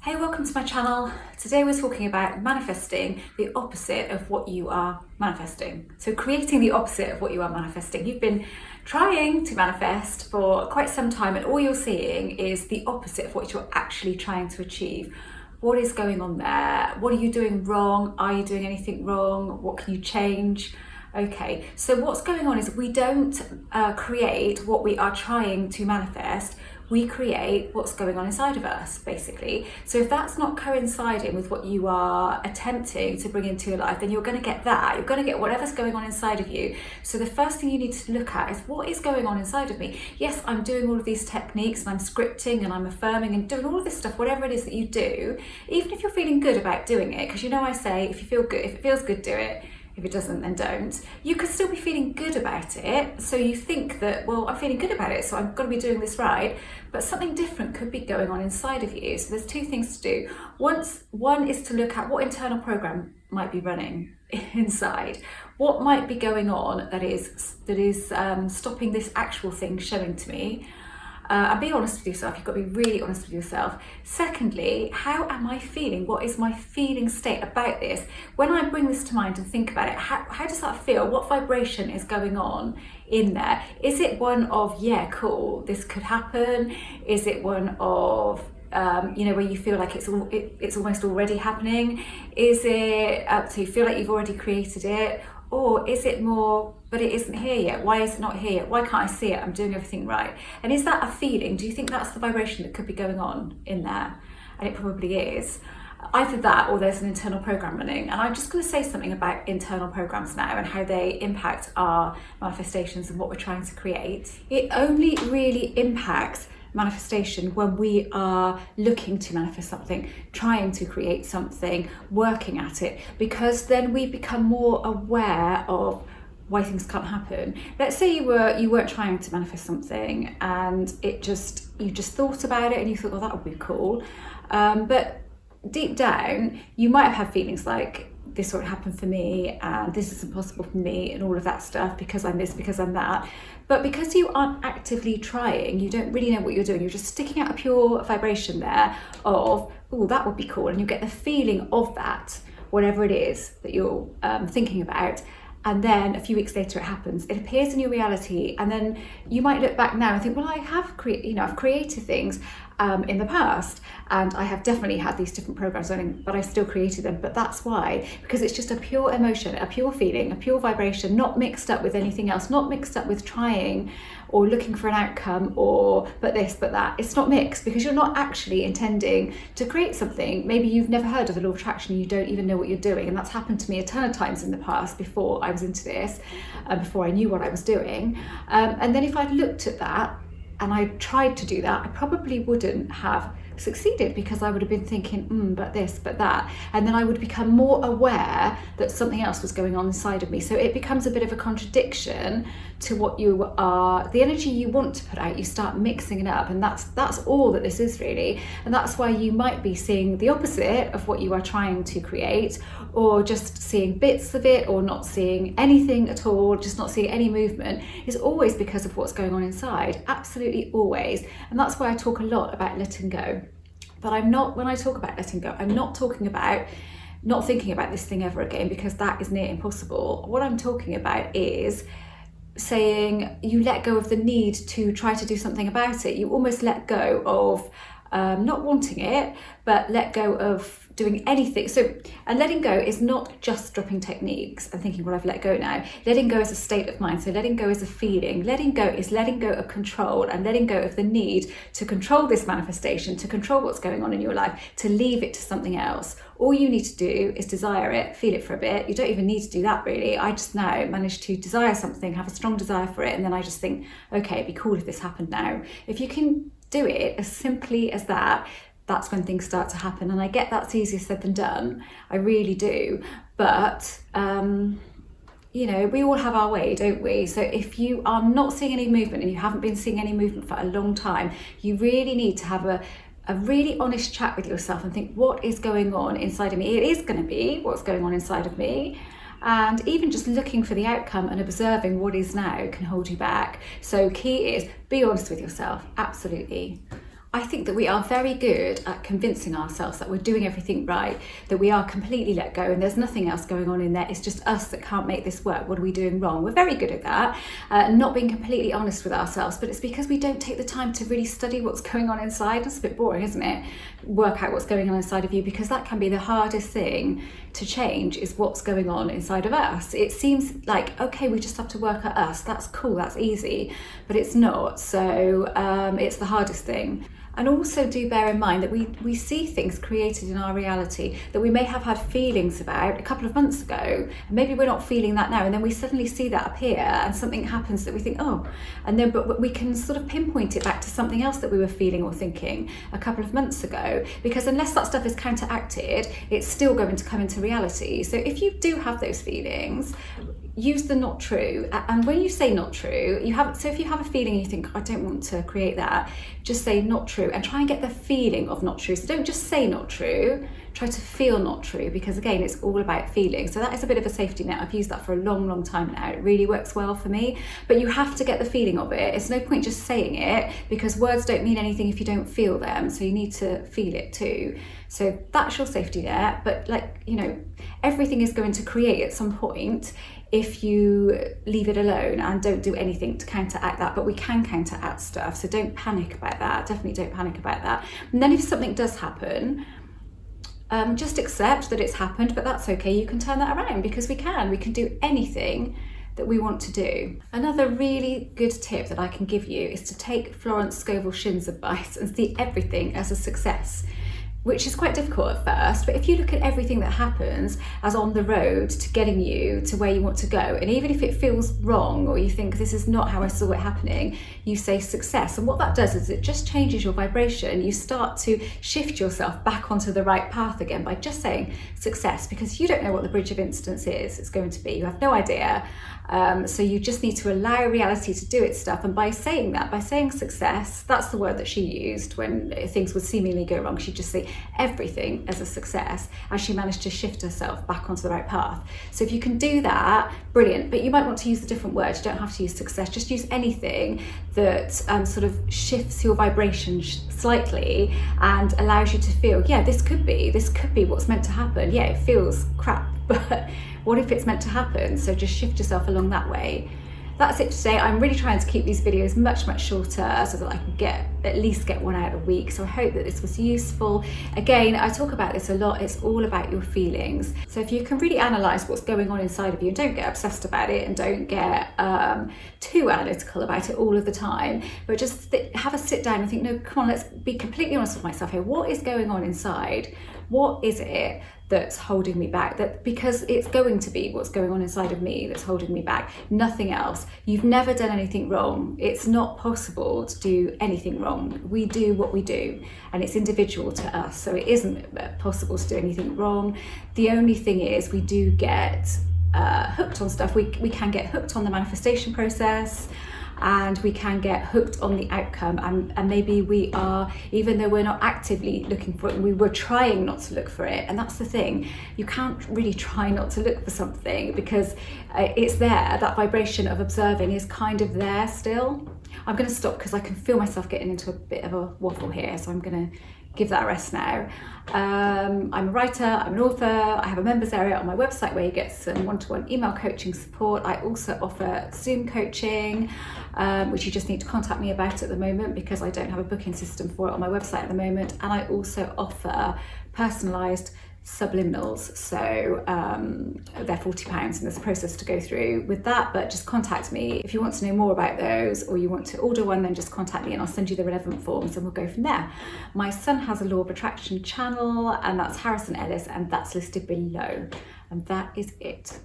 Hey, welcome to my channel. Today we're talking about manifesting the opposite of what you are manifesting. So creating the opposite of what you are manifesting. You've been trying to manifest for quite some time and all you're seeing is the opposite of what you're actually trying to achieve. What is going on there? What are you doing wrong? Are you doing anything wrong? What can you change? Okay, so what's going on is we don't create what we are trying to manifest. We create what's going on inside of us, basically. So if that's not coinciding with what you are attempting to bring into your life, then you're going to get that. You're going to get whatever's going on inside of you. So the first thing you need to look at is what is going on inside of me. Yes, I'm doing all of these techniques and I'm scripting and I'm affirming and doing all of this stuff, whatever it is that you do, even if you're feeling good about doing it, because I say, if you feel good, if it feels good, do it. If it doesn't, then don't. You could still be feeling good about it. So you think that, well, I'm feeling good about it, so I'm going to be doing this right. But something different could be going on inside of you. So there's two things to do. One is to look at what internal program might be running inside. What might be going on that is stopping this actual thing showing to me. And be honest with yourself. You've got to be really honest with yourself. Secondly, how am I feeling? What is my feeling state about this? When I bring this to mind and think about it, how does that feel? What vibration is going on in there? Is it one of, yeah, cool, this could happen? Is it one of, where you feel like it's almost already happening? Is it so you feel like you've already created it? Or is it more, but it isn't here yet? Why is it not here yet? Why can't I see it? I'm doing everything right. And is that a feeling? Do you think that's the vibration that could be going on in there? And it probably is. Either that or there's an internal program running. And I'm just going to say something about internal programs now and how they impact our manifestations and what we're trying to create. It only really impacts manifestation when we are looking to manifest something, trying to create something, working at it, because then we become more aware of why things can't happen. Let's say you weren't trying to manifest something and you just thought about it and you thought, well, that would be cool, but deep down you might have had feelings like, this won't happen for me and this is impossible for me and all of that stuff, because I'm this, because I'm that. But because you aren't actively trying, you don't really know what you're doing, you're just sticking out a pure vibration there of, oh, that would be cool, and you get the feeling of that, whatever it is that you're thinking about. And then a few weeks later it happens, it appears in your reality, and then you might look back now and think, well, I've created things in the past, and I have definitely had these different programs running, but I still created them. But that's why, because it's just a pure emotion, a pure feeling, a pure vibration, not mixed up with anything else, not mixed up with trying or looking for an outcome or but this, but that. It's not mixed because you're not actually intending to create something. Maybe you've never heard of the law of attraction, you don't even know what you're doing. And that's happened to me a ton of times in the past before I was into this, before I knew what I was doing. And then if I'd looked at that and I tried to do that, I probably wouldn't have succeeded, because I would have been thinking, but this, but that. And then I would become more aware that something else was going on inside of me. So it becomes a bit of a contradiction to what you are, the energy you want to put out, you start mixing it up. And that's all that this is really. And that's why you might be seeing the opposite of what you are trying to create, or just seeing bits of it, or not seeing anything at all, just not seeing any movement, is always because of what's going on inside. Absolutely always. And that's why I talk a lot about letting go. But when I talk about letting go, I'm not talking about not thinking about this thing ever again, because that is near impossible. What I'm talking about is saying you let go of the need to try to do something about it. You almost let go of not wanting it, but let go of doing anything. So, and letting go is not just dropping techniques and thinking, well, I've let go now. Letting go is a state of mind. So letting go is a feeling. Letting go is letting go of control and letting go of the need to control this manifestation, to control what's going on in your life, to leave it to something else. All you need to do is desire it, feel it for a bit. You don't even need to do that really. I just now managed to desire something, have a strong desire for it, and then I just think, okay, it'd be cool if this happened now. If you can do it as simply as that, that's when things start to happen. And I get that's easier said than done. I really do. But, we all have our way, don't we? So if you are not seeing any movement and you haven't been seeing any movement for a long time, you really need to have a really honest chat with yourself and think, what is going on inside of me? It is going to be what's going on inside of me. And even just looking for the outcome and observing what is now can hold you back. So key is be honest with yourself, absolutely. I think that we are very good at convincing ourselves that we're doing everything right, that we are completely let go and there's nothing else going on in there. It's just us that can't make this work. What are we doing wrong? We're very good at that, not being completely honest with ourselves, but it's because we don't take the time to really study what's going on inside. That's a bit boring, isn't it? Work out what's going on inside of you, because that can be the hardest thing to change, is what's going on inside of us. It seems like, okay, we just have to work at us. That's cool, that's easy, but it's not. So it's the hardest thing. And also do bear in mind that we see things created in our reality that we may have had feelings about a couple of months ago, and maybe we're not feeling that now, and then we suddenly see that appear and something happens that we think, oh, and then but we can sort of pinpoint it back to something else that we were feeling or thinking a couple of months ago, because unless that stuff is counteracted, it's still going to come into reality. So if you do have those feelings, use the not true. And when you say not true, if you have a feeling and you think, I don't want to create that, just say not true and try and get the feeling of not true. So don't just say not true, try to feel not true, because again, it's all about feeling. So that is a bit of a safety net. I've used that for a long time now. It really works well for me, but you have to get the feeling of it. It's no point just saying it, because words don't mean anything if you don't feel them. So you need to feel it too. So that's your safety net. But everything is going to create at some point if you leave it alone and don't do anything to counteract that. But we can counteract stuff, so don't panic about that. Definitely don't panic about that. And then if something does happen, just accept that it's happened, but that's okay. You can turn that around, because we can do anything that we want to do. Another really good tip that I can give you is to take Florence Scovel Shinn's advice and see everything as a success, which is quite difficult at first, but if you look at everything that happens as on the road to getting you to where you want to go, and even if it feels wrong or you think this is not how I saw it happening, you say success. And what that does is it just changes your vibration. You start to shift yourself back onto the right path again by just saying success, because you don't know what the bridge of instance is. It's going to be, you have no idea. So you just need to allow reality to do its stuff. And by saying success, that's the word that she used when things would seemingly go wrong. She'd just say everything as a success, as she managed to shift herself back onto the right path. So if you can do that, brilliant. But you might want to use a different word. You don't have to use success. Just use anything that sort of shifts your vibration slightly and allows you to feel, yeah, this could be what's meant to happen. Yeah, it feels crap, but what if it's meant to happen? So just shift yourself along that way. That's it for today. I'm really trying to keep these videos much shorter so that I can at least get one out a week. So I hope that this was useful. Again, I talk about this a lot. It's all about your feelings. So if you can really analyze what's going on inside of you and don't get obsessed about it and don't get too analytical about it all of the time, but just have a sit down and think, no, come on, let's be completely honest with myself here. What is going on inside? What is it that's holding me back? Because it's going to be what's going on inside of me that's holding me back, nothing else. You've never done anything wrong. It's not possible to do anything wrong. We do what we do, and it's individual to us, so it isn't possible to do anything wrong. The only thing is we do get hooked on stuff. We can get hooked on the manifestation process, and we can get hooked on the outcome, and maybe we are, even though we're not actively looking for it, we were trying not to look for it. And that's the thing, you can't really try not to look for something, because it's there. That vibration of observing is kind of there still. I'm going to stop because I can feel myself getting into a bit of a waffle here, so I'm going to give that a rest now. I'm a writer, I'm an author, I have a members area on my website where you get some one-to-one email coaching support. I also offer Zoom coaching, which you just need to contact me about at the moment, because I don't have a booking system for it on my website at the moment. And I also offer personalised subliminals, so they're £40, and there's a process to go through with that, but just contact me if you want to know more about those, or you want to order one. Then just contact me and I'll send you the relevant forms and we'll go from there. My son has a Law of Attraction channel, and that's Harrison Ellis, and that's listed below, and that is it.